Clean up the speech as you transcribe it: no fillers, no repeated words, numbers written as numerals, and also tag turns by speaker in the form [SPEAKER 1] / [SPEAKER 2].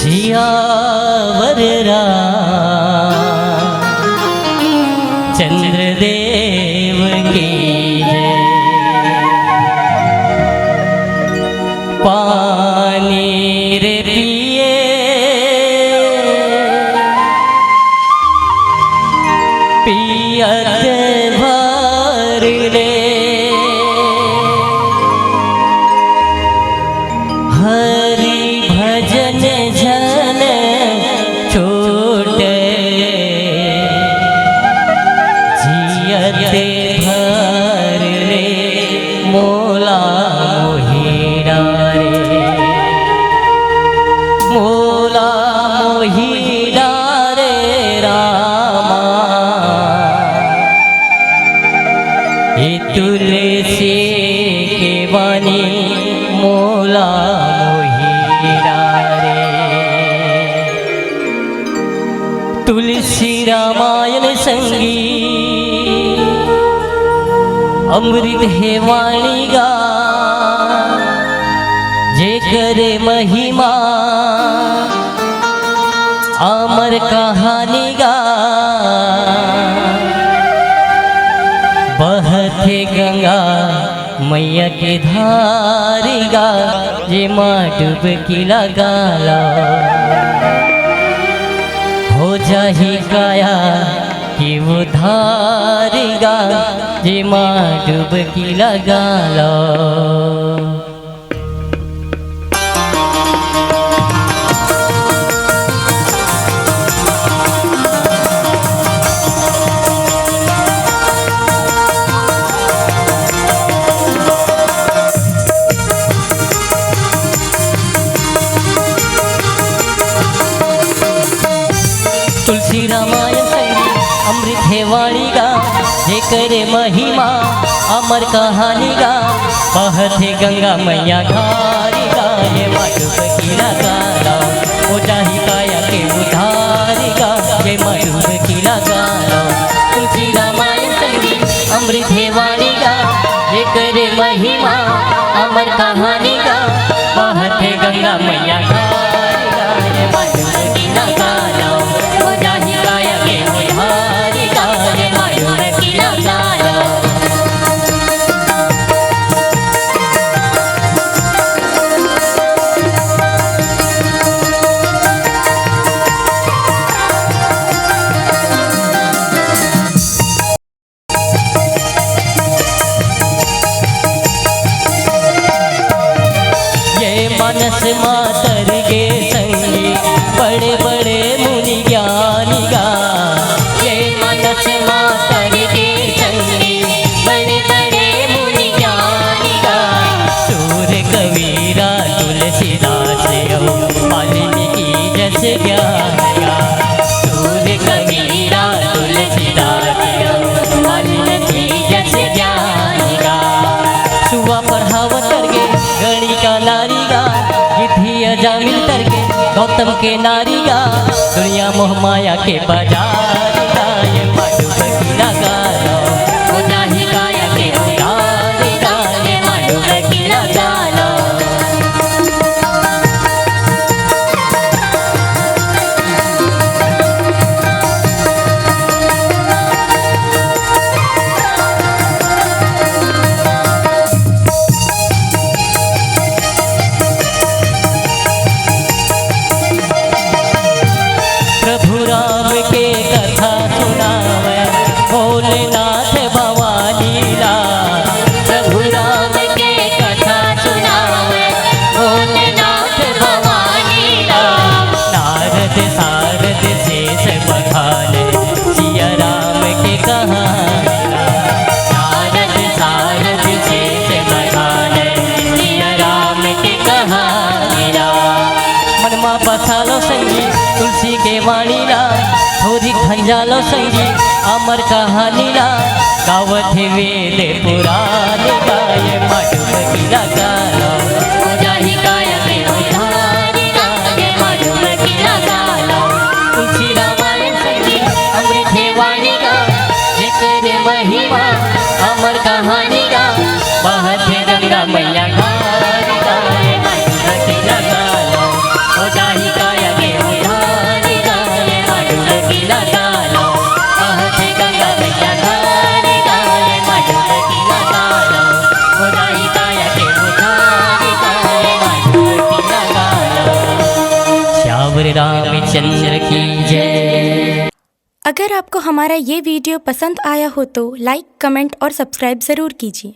[SPEAKER 1] सियावर चंद्रदेव की जय। पानी रे पिए पियत भर ले हरि भजन जन छोटे जियते भर ले मोला मोहिरा रे मोला मोहिरा रे रामा। ये तुलसी के वाणी मोला मोहिरा रे। तुलसी रामायण संगी अमृत है वाणी गा जे करे महिमा अमर कहानी गा। बहते गंगा मैया के धारी गा जे माँ डुबकी लगाला हो जाही काया कि वो धारी गा जे माँ डुबकी लगाला। तुलसी रामायण संगी अमृत है वाणी गा जे करे महिमा अमर कहानी गा। बहते गंगा मैया धारी गा ये माँ डुबकी लगाला हो जाही काया के उधारी गा ये माँ डुबकी लगाला। तुलसी रामायण संगी अमृत है वाणी गा जे करे महिमा अमर कहानी गा। बहते गंगा मैया धारी गा ये माँ डुबकी लगाला हो जाही काया के उधारी गा ये माँ डुबकी लगाला। मानस मातर के संगी बड़े बड़े मुनि ज्ञानी गा। ये मानस मातर के संगी बड़े बड़े मुनि ज्ञानी गा। सूर कबीरा तुलसीदास वाल्मीकि जस ज्ञान गा। सूर कबीरा तुलसीदास वाल्मीकि जस ज्ञान गा। सुवा पढ़ावत करके गणी का नारी गा जामिल करके गौतम के नारी गा। दुनिया मोह माया के बाजार गा ये माँ डुबकी लगाला हो जाही काया के उधारी गा ये माँ डुबकी लगाला। प्रभु राम के कथा सुनावे भोलेनाथ भवानी ला। प्रभु राम के कथा सुनावे भोलेनाथ भवानी ला। नारद सारद शेष बखाने सिया राम के कहानी ला। नारद सारद शेष बखाने सिया राम के कहानी ला। मनमा बसालो संगी तुलसी के वाणी ला थोड़ी खंजालो संगी अमर कहानी ला। गावत है वेद पुराण गा ये माँ डुबकी लगाला हो जाही काया के उधारी गा ये माँ डुबकी लगाला। तुलसी रामायण संगी अमृत है वाणी गा जे करे महिमा अमर कहानी गा। बहते गंगा मैया धारी गा ये माँ डुबकी लगाला हो जाही काया रामचंद्र की जय।
[SPEAKER 2] अगर आपको हमारा ये वीडियो पसंद आया हो तो लाइक, कमेंट और सब्सक्राइब ज़रूर कीजिए।